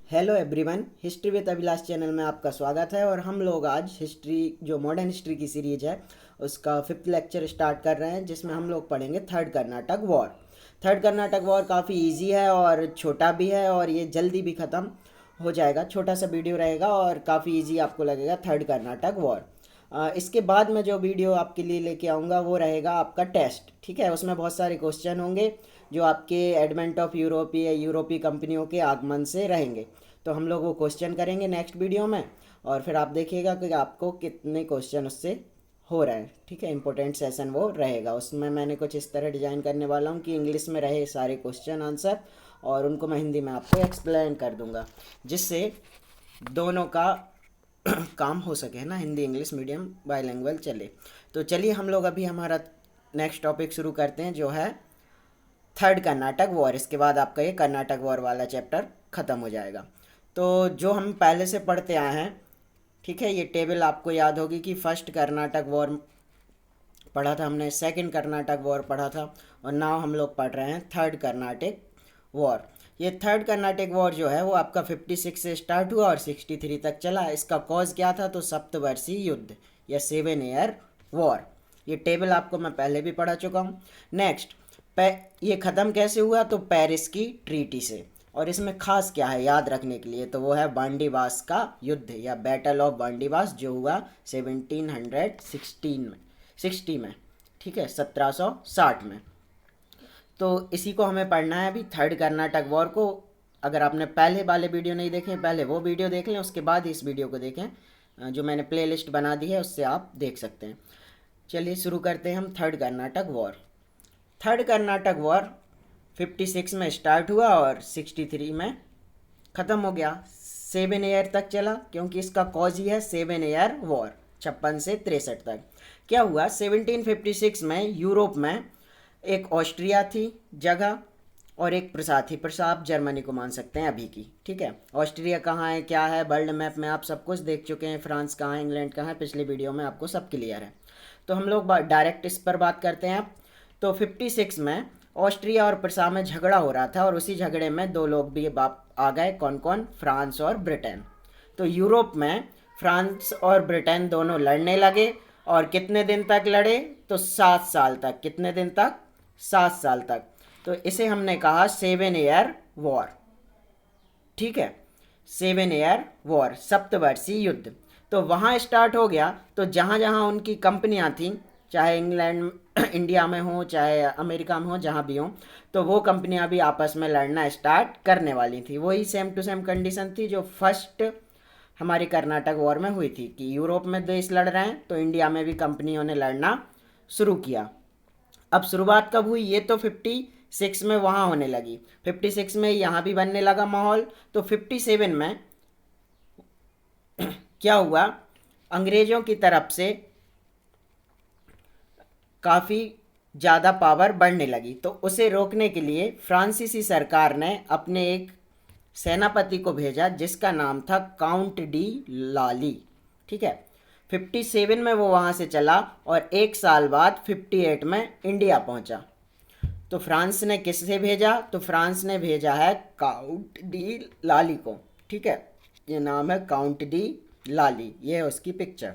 Hello everyone, history with Abhilash channel में आपका स्वागत है। और हम लोग आज हिस्ट्री जो मॉडर्न हिस्ट्री की सीरीज है उसका फिफ्थ लेक्चर स्टार्ट कर रहे हैं, जिसमें हम लोग पढ़ेंगे third Karnataka war. Third Karnataka war काफ़ी इजी है और छोटा भी है, और ये जल्दी भी ख़त्म हो जाएगा। छोटा सा वीडियो रहेगा और काफ़ी इजी आपको लगेगा थर्ड कर्नाटक वॉर। इसके बाद मैं जो वीडियो आपके लिए लेके आऊँगा वो रहेगा आपका टेस्ट। ठीक है, उसमें बहुत सारे क्वेश्चन होंगे जो आपके एडवेंट ऑफ यूरोप या यूरोपीय कंपनियों के आगमन से रहेंगे। तो हम लोग वो क्वेश्चन करेंगे नेक्स्ट वीडियो में, और फिर आप देखिएगा कि आपको कितने क्वेश्चन उससे हो रहे हैं। ठीक है, इंपॉर्टेंट सेशन वो रहेगा। उसमें मैंने कुछ इस तरह डिज़ाइन करने वाला हूँ कि इंग्लिश में रहे सारे क्वेश्चन आंसर, और उनको मैं हिंदी में आपको एक्सप्लेन कर दूंगा, जिससे दोनों का काम हो सके, है ना, हिंदी इंग्लिश मीडियम बाईलिंगुअल चले। तो चलिए हम लोग अभी हमारा नेक्स्ट टॉपिक शुरू करते हैं, जो है थर्ड कर्नाटक वॉर। इसके बाद आपका ये कर्नाटक वॉर वाला चैप्टर ख़त्म हो जाएगा। तो जो हम पहले से पढ़ते आए हैं, ठीक है, ये टेबल आपको याद होगी कि फर्स्ट कर्नाटक वॉर पढ़ा था हमने, सेकंड कर्नाटक वॉर पढ़ा था, और नाउ हम लोग पढ़ रहे हैं थर्ड कर्नाटक वॉर। ये थर्ड कर्नाटक वॉर जो है वो आपका 56 से स्टार्ट हुआ और 63 तक चला। इसका कॉज क्या था? तो सप्तवर्षीय युद्ध या 7 ईयर वॉर। ये टेबल आपको मैं पहले भी पढ़ा चुका हूँ। नेक्स्ट, ये ख़त्म कैसे हुआ? तो पेरिस की ट्रीटी से। और इसमें खास क्या है याद रखने के लिए? तो वो है बांडीवास का युद्ध या बैटल ऑफ बांडीवास, जो हुआ 1760 में। ठीक है, 1760 में। तो इसी को हमें पढ़ना है अभी, थर्ड कर्नाटक वॉर को। अगर आपने पहले वाले वीडियो नहीं देखे, पहले वो वीडियो देख लें, उसके बाद इस वीडियो को देखें। जो मैंने प्लेलिस्ट बना दी है उससे आप देख सकते हैं। चलिए शुरू करते हैं हम third Karnataka war. Third Karnataka war 56 में स्टार्ट हुआ और 63 में ख़त्म हो गया। 7 ईयर तक चला, क्योंकि इसका कॉज ही है 7 ईयर वॉर, 56 से 63 तक। क्या हुआ? 1756 में यूरोप में एक ऑस्ट्रिया थी जगह, और एक प्रसा थी। प्रसा आप जर्मनी को मान सकते हैं अभी की। ठीक है, ऑस्ट्रिया कहाँ है, क्या है, वर्ल्ड मैप में आप सब कुछ देख चुके हैं। फ्रांस कहाँ है, इंग्लैंड कहाँ है, पिछले वीडियो में आपको सब क्लियर है। तो हम लोग डायरेक्ट इस पर बात करते हैं अब। तो 56 में ऑस्ट्रिया और प्रसा में झगड़ा हो रहा था, और उसी झगड़े में दो लोग भी आ गए। कौन कौन? फ्रांस और ब्रिटेन। तो यूरोप में फ्रांस और ब्रिटेन दोनों लड़ने लगे, और कितने दिन तक लड़े? तो 7 साल तक। कितने दिन तक? 7 साल तक। तो इसे हमने कहा 7 ईयर वॉर। ठीक है, 7 ईयर वॉर, सप्तवर्षीय युद्ध। तो वहाँ स्टार्ट हो गया। तो जहाँ जहाँ उनकी कंपनियाँ थीं, चाहे इंग्लैंड इंडिया में हो, चाहे अमेरिका में हो, जहाँ भी हो, तो वो कंपनियाँ भी आपस में लड़ना स्टार्ट करने वाली थी। वही सेम टू सेम कंडीशन थी जो फर्स्ट हमारी कर्नाटक वॉर में हुई थी, कि यूरोप में देश लड़ रहे हैं तो इंडिया में भी कंपनियों ने लड़ना शुरू किया। अब शुरुआत कब हुई? ये तो 56 में वहाँ होने लगी, 56 में यहाँ भी बनने लगा माहौल। तो 57 में क्या हुआ? अंग्रेज़ों की तरफ से काफ़ी ज़्यादा पावर बढ़ने लगी। तो उसे रोकने के लिए फ्रांसीसी सरकार ने अपने एक सेनापति को भेजा, जिसका नाम था काउंट डी लाली। ठीक है, 57 में वो वहाँ से चला, और एक साल बाद 58 में इंडिया पहुँचा। तो फ्रांस ने किससे भेजा? तो फ्रांस ने भेजा है काउंट डी लाली को। ठीक है, ये नाम है काउंट डी लाली, ये है उसकी पिक्चर।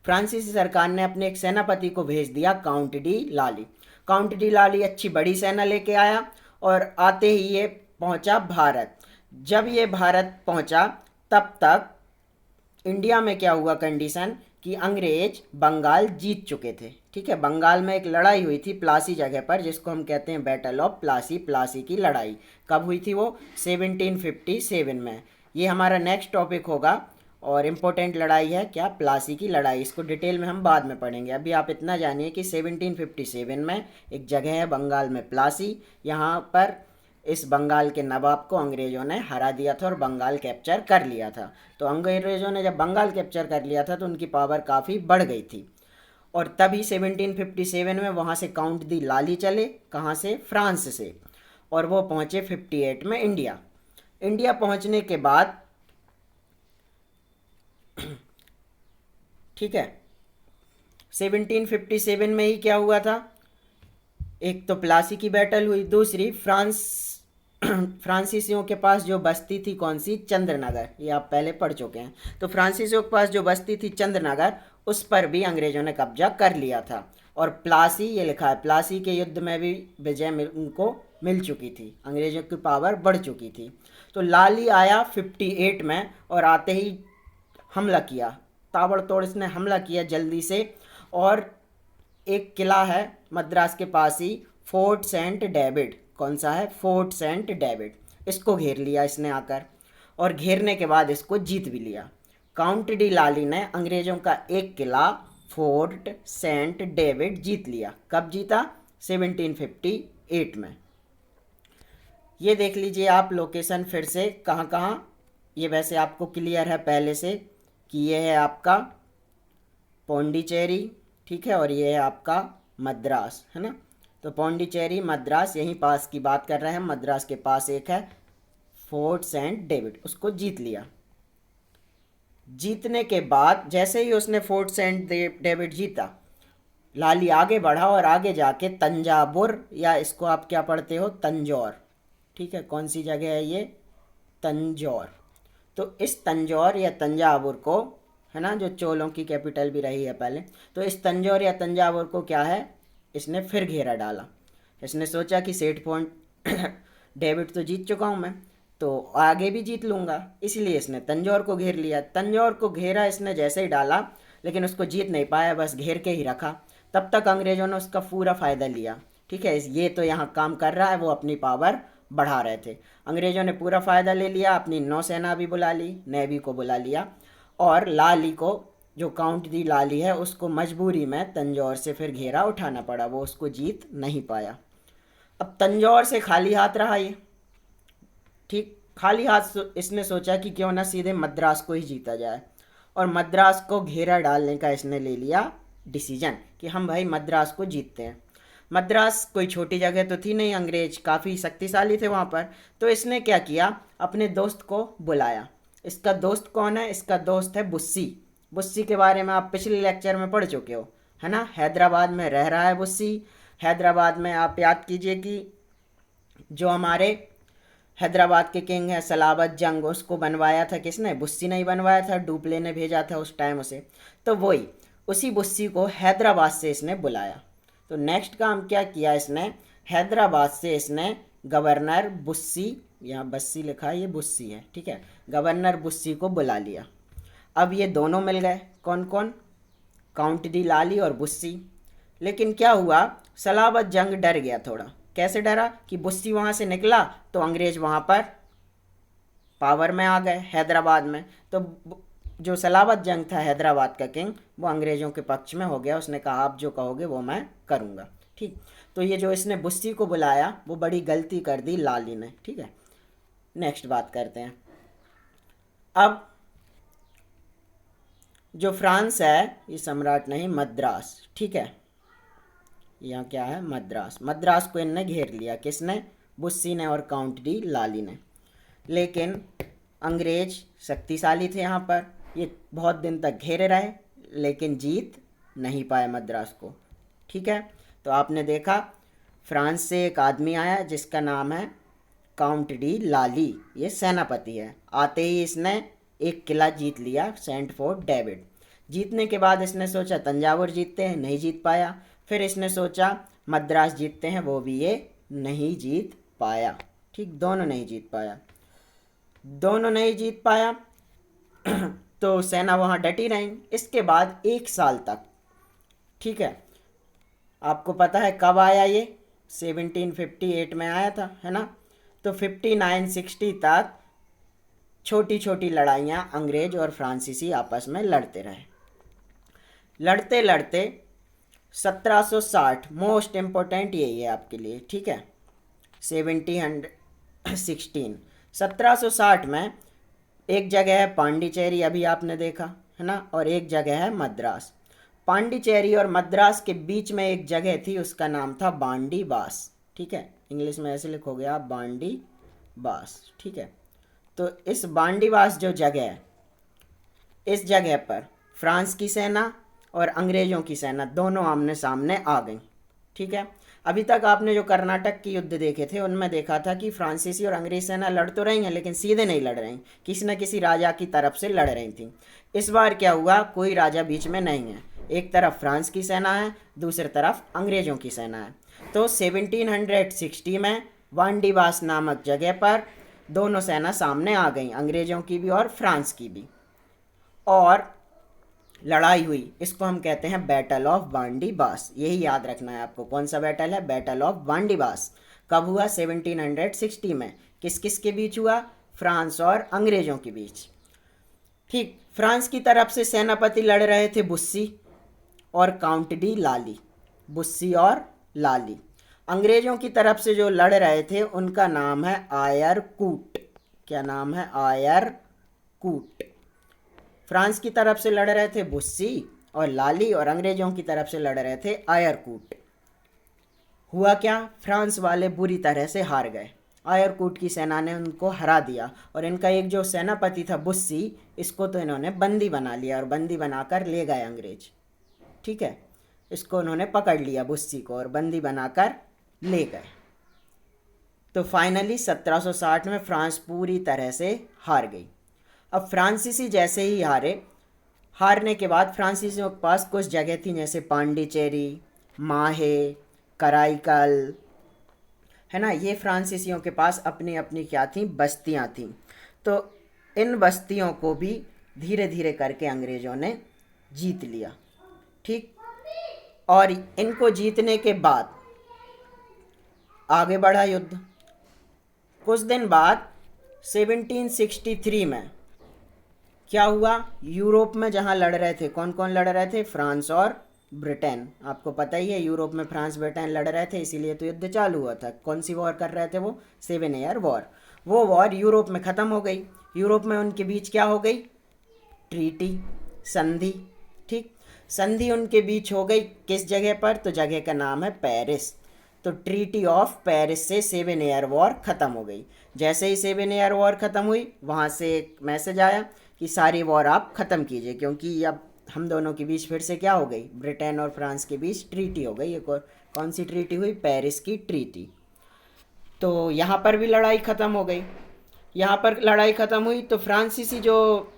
फ्रांसीसी सरकार ने अपने एक सेनापति को भेज दिया, काउंट डी लाली। काउंट डी लाली अच्छी बड़ी सेना लेके आया, और आते ही ये पहुंचा भारत। जब ये भारत पहुंचा, तब तक इंडिया में क्या हुआ कंडीशन, कि अंग्रेज बंगाल जीत चुके थे। ठीक है, बंगाल में एक लड़ाई हुई थी प्लासी जगह पर, जिसको हम कहते हैं बैटल ऑफ प्लासी। प्लासी की लड़ाई कब हुई थी? वो 1757 में। ये हमारा नेक्स्ट टॉपिक होगा, और इम्पोर्टेंट लड़ाई है क्या? प्लासी की लड़ाई। इसको डिटेल में हम बाद में पढ़ेंगे। अभी आप इतना जानिए कि 1757 में एक जगह है बंगाल में, प्लासी। यहाँ पर इस बंगाल के नवाब को अंग्रेज़ों ने हरा दिया था और बंगाल कैप्चर कर लिया था। तो अंग्रेज़ों ने जब बंगाल कैप्चर कर लिया था तो उनकी पावर काफ़ी बढ़ गई थी। और तभी 1757 में वहाँ से काउंट दी लाली चले। कहाँ से? फ्रांस से। और वो पहुँचे 58 में इंडिया। इंडिया पहुँचने के बाद, ठीक है, 1757 में ही क्या हुआ था? एक तो प्लासी की बैटल हुई, दूसरी फ्रांस फ्रांसीसियों के पास जो बस्ती थी कौन सी, चंद्रनगर, ये आप पहले पढ़ चुके हैं। तो फ्रांसीसियों के पास जो बस्ती थी चंद्रनगर, उस पर भी अंग्रेजों ने कब्जा कर लिया था। और प्लासी, ये लिखा है, प्लासी के युद्ध में भी विजय उनको मिल चुकी थी, अंग्रेजों की पावर बढ़ चुकी थी। तो लाली आया 58 में और आते ही हमला किया, ताबड़तोड़ इसने हमला किया जल्दी से। और एक किला है मद्रास के पास ही, फोर्ट सेंट डेविड, कौन सा है, फोर्ट सेंट डेविड, इसको घेर लिया इसने आकर। और घेरने के बाद इसको जीत भी लिया। काउंट डी लाली ने अंग्रेजों का एक किला फोर्ट सेंट डेविड जीत लिया। कब जीता, 1758 में। ये देख लीजिए आप लोकेशन फिर से कहाँ कहाँ, ये वैसे आपको क्लियर है पहले से कि ये है आपका पौंडीचेरी, ठीक है, और ये है आपका मद्रास, है ना। तो पौंडीचेरी मद्रास यहीं पास की बात कर रहे हैं। मद्रास के पास एक है फोर्ट सेंट डेविड, उसको जीत लिया। जीतने के बाद जैसे ही उसने फोर्ट सेंट डेविड जीता, लाली आगे बढ़ा और आगे जाके तंजावुर, या इसको आप क्या पढ़ते हो, तंजौर, ठीक है, कौन सी जगह है ये, तंजौर। तो इस तंजौर या तंजावुर को, है ना, जो चोलों की कैपिटल भी रही है पहले, तो इस तंजौर या तंजावुर को क्या है, इसने फिर घेरा डाला। इसने सोचा कि सेठ पॉइंट डेविड तो जीत चुका हूँ मैं, तो आगे भी जीत लूँगा, इसलिए इसने तंजौर को घेर लिया। तंजौर को घेरा इसने जैसे ही डाला, लेकिन उसको जीत नहीं पाया, बस घेर के ही रखा। तब तक अंग्रेज़ों ने उसका पूरा फ़ायदा लिया, ठीक है। ये तो यहाँ काम कर रहा है, वो अपनी पावर बढ़ा रहे थे। अंग्रेज़ों ने पूरा फ़ायदा ले लिया, अपनी नौसेना भी बुला ली, नेवी को बुला लिया, और लाली को, जो काउंट दी लाली है, उसको मजबूरी में तंजौर से फिर घेरा उठाना पड़ा, वो उसको जीत नहीं पाया। अब तंजौर से खाली हाथ रहा ये, ठीक, खाली हाथ इसने सोचा कि क्यों ना सीधे मद्रास को ही जीता जाए। और मद्रास को घेरा डालने का इसने ले लिया डिसीजन कि हम भाई मद्रास को जीतते हैं। मद्रास कोई छोटी जगह तो थी नहीं, अंग्रेज काफ़ी शक्तिशाली थे वहाँ पर। तो इसने क्या किया, अपने दोस्त को बुलाया। इसका दोस्त कौन है, इसका दोस्त है बुस्सी। बुस्सी के बारे में आप पिछले लेक्चर में पढ़ चुके हो, है ना। हैदराबाद में रह रहा है बुस्सी। हैदराबाद में आप याद कीजिए कि जो हमारे हैदराबाद के किंग है सलाबत जंग, उसको बनवाया था किसने, बुस्सी ने ही बनवाया था, डुप्ले ने भेजा था उस टाइम उसे। तो वही उसी बुस्सी को हैदराबाद से इसने बुलाया। तो नेक्स्ट काम क्या किया इसने, हैदराबाद से इसने गवर्नर बुस्सी, यहाँ बस्सी लिखा है, ये बुस्सी है, ठीक है, गवर्नर बुस्सी को बुला लिया। अब ये दोनों मिल गए, कौन कौन, काउंट डी लाली और बुस्सी। लेकिन क्या हुआ, सलाबत जंग डर गया थोड़ा। कैसे डरा, कि बुस्सी वहाँ से निकला तो अंग्रेज वहाँ पर पावर में आ गए हैदराबाद में। तो जो सलाबत जंग था हैदराबाद का किंग, वो अंग्रेज़ों के पक्ष में हो गया। उसने कहा आप जो कहोगे वो मैं करूँगा, ठीक। तो ये जो इसने बुस्सी को बुलाया, वो बड़ी गलती कर दी लाली ने, ठीक है। नेक्स्ट बात करते हैं। अब जो फ्रांस है, ये सम्राट नहीं, मद्रास, ठीक है, यहाँ क्या है, मद्रास। मद्रास को इनने घेर लिया, किसने, बुस्सी ने और काउंट डी लाली ने। लेकिन अंग्रेज शक्तिशाली थे यहाँ पर, ये बहुत दिन तक घेरे रहे, लेकिन जीत नहीं पाए मद्रास को, ठीक है। तो आपने देखा फ्रांस से एक आदमी आया जिसका नाम है काउंट डी लाली, ये सेनापति है। आते ही इसने एक किला जीत लिया, सेंट फोर्ट डेविड। जीतने के बाद इसने सोचा तंजावुर जीतते हैं, नहीं जीत पाया। फिर इसने सोचा मद्रास जीतते हैं, वो भी ये नहीं जीत पाया, ठीक, दोनों नहीं जीत पाया, दोनों नहीं जीत पाया। तो सेना वहाँ डटी रही। इसके बाद एक साल तक, ठीक है, आपको पता है कब आया ये, 1758 में आया था, है ना। तो 59-60 तक छोटी छोटी लड़ाइयाँ अंग्रेज और फ्रांसीसी आपस में लड़ते रहे। लड़ते लड़ते 1760, मोस्ट इम्पोर्टेंट यही है आपके लिए, ठीक है, 1760 में एक जगह है पांडिचेरी, अभी आपने देखा, है ना, और एक जगह है मद्रास। पांडिचेरी और मद्रास के बीच में एक जगह थी, उसका नाम था बांडी बास, ठीक है, इंग्लिश में ऐसे लिखोगे आप, बांडी बास, ठीक है। तो इस बांडी बास जो जगह है, इस जगह पर फ्रांस की सेना और अंग्रेज़ों की सेना दोनों आमने सामने आ गई, ठीक है। अभी तक आपने जो कर्नाटक की युद्ध देखे थे उनमें देखा था कि फ्रांसीसी और अंग्रेज सेना लड़ तो रही हैं लेकिन सीधे नहीं लड़ रही, किसी न किसी राजा की तरफ से लड़ रही थी। इस बार क्या हुआ, कोई राजा बीच में नहीं है, एक तरफ फ्रांस की सेना है, दूसरी तरफ अंग्रेज़ों की सेना है। तो 1760 में वांडीबास नामक जगह पर दोनों सेना सामने आ गई, अंग्रेज़ों की भी और फ्रांस की भी, और लड़ाई हुई। इसको हम कहते हैं बैटल ऑफ वांडीबास। यही याद रखना है आपको, कौन सा बैटल है, बैटल ऑफ वांडीबास। कब हुआ, 1760 में। किस किस के बीच हुआ, फ्रांस और अंग्रेज़ों के बीच। ठीक, फ्रांस की तरफ से सेनापति लड़ रहे थे बुस्सी और काउंट डी लाली, बुस्सी और लाली। अंग्रेज़ों की तरफ से जो लड़ रहे थे उनका नाम है आयर कूट। क्या नाम है, आयर कूट। फ्रांस की तरफ से लड़ रहे थे बुस्सी और लाली, और अंग्रेज़ों की तरफ से लड़ रहे थे आयरकूट। हुआ क्या, फ्रांस वाले बुरी तरह से हार गए, आयरकूट की सेना ने उनको हरा दिया, और इनका एक जो सेनापति था बुस्सी, इसको तो इन्होंने बंदी बना लिया और बंदी बनाकर ले गए अंग्रेज। ठीक है, इसको उन्होंने पकड़ लिया बुस्सी को और बंदी बनाकर ले गए। तो फाइनली 1760 में फ्रांस पूरी तरह से हार गई। अब फ्रांसीसी जैसे ही हारने के बाद फ्रांसीसियों के पास कुछ जगह थी, जैसे पांडिचेरी, माहे, कराईकल, है ना, ये फ्रांसीसियों के पास अपनी अपनी क्या थी, बस्तियां थीं। तो इन बस्तियों को भी धीरे धीरे करके अंग्रेज़ों ने जीत लिया। ठीक, और इनको जीतने के बाद आगे बढ़ा युद्ध। कुछ दिन बाद 1763 में क्या हुआ, यूरोप में जहाँ लड़ रहे थे, कौन कौन लड़ रहे थे, फ्रांस और ब्रिटेन। आपको पता ही है, यूरोप में फ्रांस ब्रिटेन लड़ रहे थे, इसीलिए तो युद्ध चालू हुआ था। कौन सी वॉर कर रहे थे वो, 7 ईयर वॉर। वो वॉर यूरोप में ख़त्म हो गई। यूरोप में उनके बीच क्या हो गई, ट्रीटी, संधि। ठीक, संधि उनके बीच हो गई, किस जगह पर, तो जगह का नाम है पेरिस। तो ट्रीटी ऑफ पेरिस से 7 ईयर वॉर ख़त्म हो गई। जैसे ही 7 ईयर वॉर ख़त्म हुई, वहाँ से एक मैसेज आया कि सारी वॉर आप ख़त्म कीजिए, क्योंकि अब हम दोनों के बीच फिर से क्या हो गई, ब्रिटेन और फ्रांस के बीच ट्रीटी हो गई। एक और कौन सी ट्रीटी हुई, पेरिस की ट्रीटी। तो यहाँ पर भी लड़ाई ख़त्म हो गई। यहाँ पर लड़ाई ख़त्म हुई तो फ्रांसीसी जो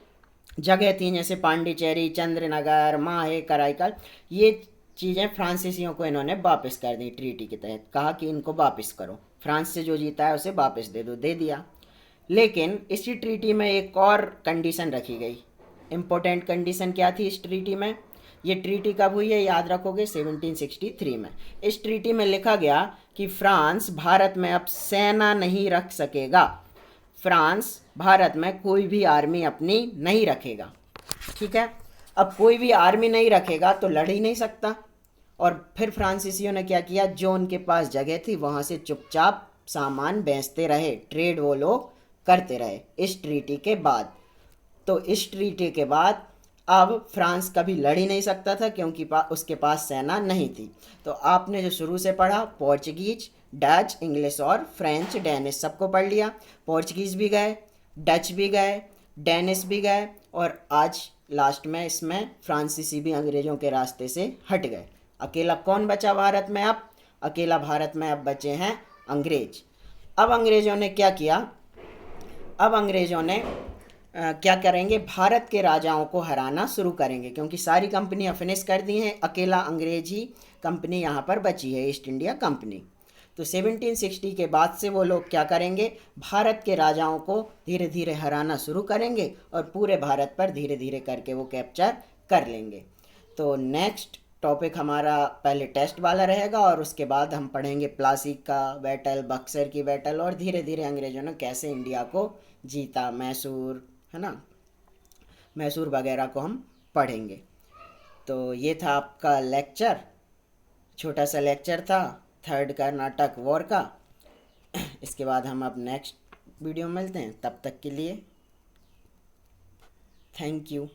जगह थी, जैसे पांडिचेरी, चंद्रनगर, माहे, कराईकल, ये चीज़ें फ्रांसीसियों को इन्होंने वापस कर दी ट्रीटी के तहत। कहा कि इनको वापस करो, फ्रांस से जो जीता है उसे वापस दे दो, दे दिया। लेकिन इसी ट्रीटी में एक और कंडीशन रखी गई। इम्पोर्टेंट कंडीशन क्या थी इस ट्रीटी में, ये ट्रीटी कब हुई है याद रखोगे, 1763 में। इस ट्रीटी में लिखा गया कि फ्रांस भारत में अब सेना नहीं रख सकेगा, फ्रांस भारत में कोई भी आर्मी अपनी नहीं रखेगा। ठीक है, अब कोई भी आर्मी नहीं रखेगा तो लड़ ही नहीं सकता। और फिर फ्रांसीसियों ने क्या किया, जो उनके पास जगह थी वहाँ से चुपचाप सामान बेचते रहे, ट्रेड वो लोग करते रहे इस ट्रीटी के बाद। तो इस ट्रीटी के बाद अब फ्रांस कभी लड़ ही नहीं सकता था, क्योंकि उसके पास सेना नहीं थी। तो आपने जो शुरू से पढ़ा, पोर्चुगीज, डच, इंग्लिश और फ्रेंच, डेनिश सबको पढ़ लिया। पोर्चुगीज़ भी गए, डच भी गए, डेनिश भी गए, और आज लास्ट में इसमें फ्रांसीसी भी अंग्रेज़ों के रास्ते से हट गए। अकेला कौन बचा भारत में अब, अकेला भारत में अब बचे हैं अंग्रेज। अब अंग्रेज़ों ने क्या किया, अब अंग्रेज़ों ने क्या करेंगे, भारत के राजाओं को हराना शुरू करेंगे, क्योंकि सारी कंपनियां फिनिश कर दी हैं, अकेला अंग्रेजी कंपनी यहाँ पर बची है, ईस्ट इंडिया कंपनी। तो 1760 के बाद से वो लोग क्या करेंगे, भारत के राजाओं को धीरे धीरे हराना शुरू करेंगे और पूरे भारत पर धीरे धीरे करके वो कैप्चर कर लेंगे। तो नेक्स्ट टॉपिक हमारा पहले टेस्ट वाला रहेगा, और उसके बाद हम पढ़ेंगे प्लासी का बैटल, बक्सर की बैटल, और धीरे धीरे अंग्रेज़ों ने कैसे इंडिया को जीता, मैसूर, है ना, मैसूर वगैरह को हम पढ़ेंगे। तो ये था आपका लेक्चर, छोटा सा लेक्चर था थर्ड कर्नाटक वॉर का। इसके बाद हम अब नेक्स्ट वीडियो में मिलते हैं, तब तक के लिए थैंक यू।